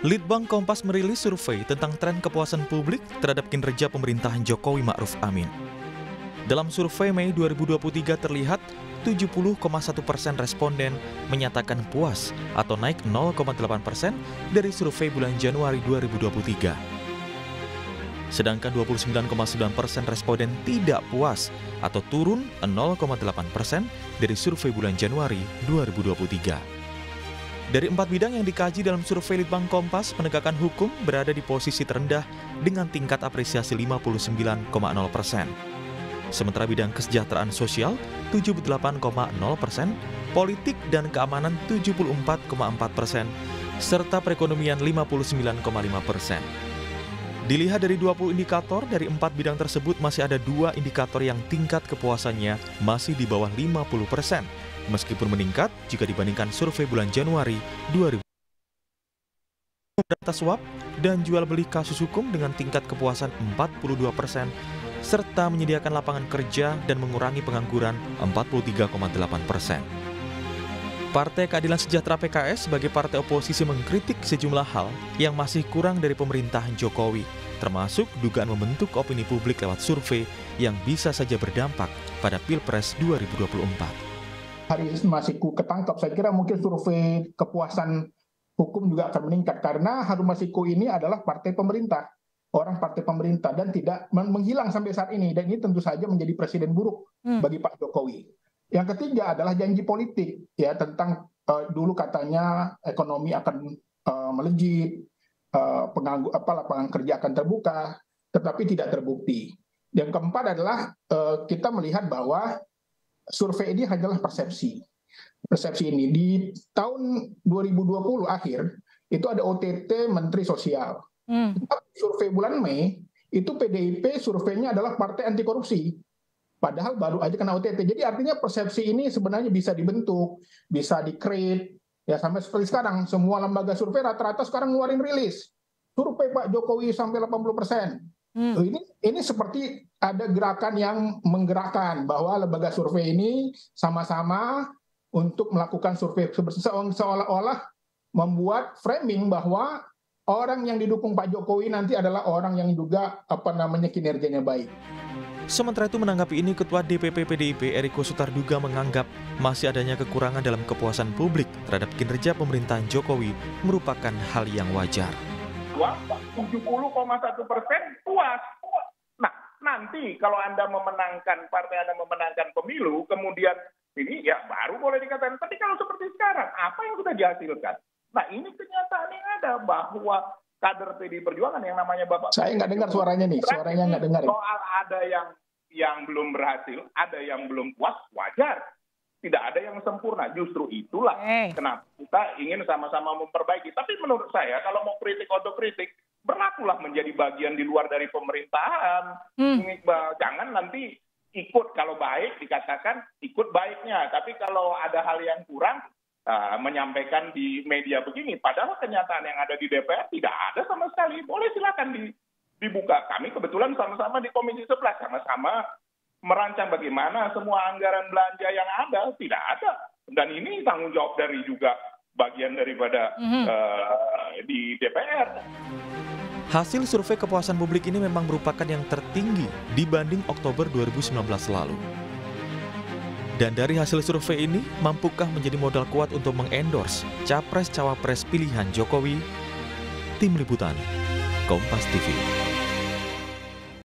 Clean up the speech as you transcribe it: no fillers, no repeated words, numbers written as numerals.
Litbang Kompas merilis survei tentang tren kepuasan publik terhadap kinerja pemerintahan Jokowi Ma'ruf Amin. Dalam survei Mei 2023 terlihat 70,1% responden menyatakan puas atau naik 0,8% dari survei bulan Januari 2023. Sedangkan 29,9% responden tidak puas atau turun 0,8% dari survei bulan Januari 2023. Dari 4 bidang yang dikaji dalam survei Litbang Kompas, penegakan hukum berada di posisi terendah dengan tingkat apresiasi 59,0%. Sementara bidang kesejahteraan sosial 78,0%, politik dan keamanan 74,4%, serta perekonomian 59,5%. Dilihat dari 20 indikator, dari 4 bidang tersebut masih ada 2 indikator yang tingkat kepuasannya masih di bawah 50%, meskipun meningkat jika dibandingkan survei bulan Januari 2000. Data suap dan jual beli kasus hukum dengan tingkat kepuasan 42%, serta menyediakan lapangan kerja dan mengurangi pengangguran 43,8%. Partai Keadilan Sejahtera PKS sebagai partai oposisi mengkritik sejumlah hal yang masih kurang dari pemerintahan Jokowi, termasuk dugaan membentuk opini publik lewat survei yang bisa saja berdampak pada Pilpres 2024. Hari ini masih ketangkap, saya kira mungkin survei kepuasan hukum juga akan meningkat karena Harun Masiku ini adalah partai pemerintah, orang partai pemerintah dan tidak menghilang sampai saat ini, dan ini tentu saja menjadi presiden buruk bagi Pak Jokowi. Yang ketiga adalah janji politik ya tentang dulu katanya ekonomi akan melejit, lapangan kerja akan terbuka, tetapi tidak terbukti. Yang keempat adalah kita melihat bahwa survei ini hanyalah persepsi. Persepsi ini di tahun 2020 akhir itu ada OTT Menteri Sosial. Survei bulan Mei itu PDIP surveinya adalah partai anti korupsi. Padahal baru aja kena OTT. Jadi artinya persepsi ini sebenarnya bisa dibentuk, bisa di-create. Ya sampai seperti sekarang semua lembaga survei rata-rata sekarang ngeluarin rilis. Survei Pak Jokowi sampai 80%. Ini seperti ada gerakan yang menggerakkan bahwa lembaga survei ini sama-sama untuk melakukan survei seolah-olah membuat framing bahwa orang yang didukung Pak Jokowi nanti adalah orang yang juga kinerjanya baik. Sementara itu menanggapi ini, Ketua DPP PDIP Eriko Sutarduga menganggap masih adanya kekurangan dalam kepuasan publik terhadap kinerja pemerintahan Jokowi merupakan hal yang wajar. 70,1% puas. Nah, nanti kalau Anda memenangkan, partai Anda memenangkan pemilu, kemudian ini ya baru boleh dikatakan. Tapi kalau seperti sekarang, apa yang sudah dihasilkan? Nah, ini kenyataan yang ada bahwa kader PDI Perjuangan yang namanya Bapak. Saya nggak dengar suaranya nih, suaranya nggak dengar. Soal ada yang belum berhasil, ada yang belum puas, wajar. Tidak ada yang sempurna. Justru itulah kenapa kita ingin sama-sama memperbaiki. Tapi menurut saya, kalau mau kritik otokritik, berlakulah menjadi bagian di luar dari pemerintahan. Jangan nanti ikut kalau baik dikatakan ikut baiknya. Tapi kalau ada hal yang kurang, menyampaikan di media begini. Padahal kenyataan yang ada di DPR tidak ada sama sekali. Boleh silakan dibuka. Kami kebetulan sama-sama di Komisi 11, sama-sama merancang bagaimana semua anggaran belanja yang ada, tidak ada. Dan ini tanggung jawab dari juga bagian daripada di DPR. Hasil survei kepuasan publik ini memang merupakan yang tertinggi dibanding Oktober 2019 lalu. Dan dari hasil survei ini, mampukah menjadi modal kuat untuk mengendorse Capres-Cawapres pilihan Jokowi? Tim Liputan, Kompas TV.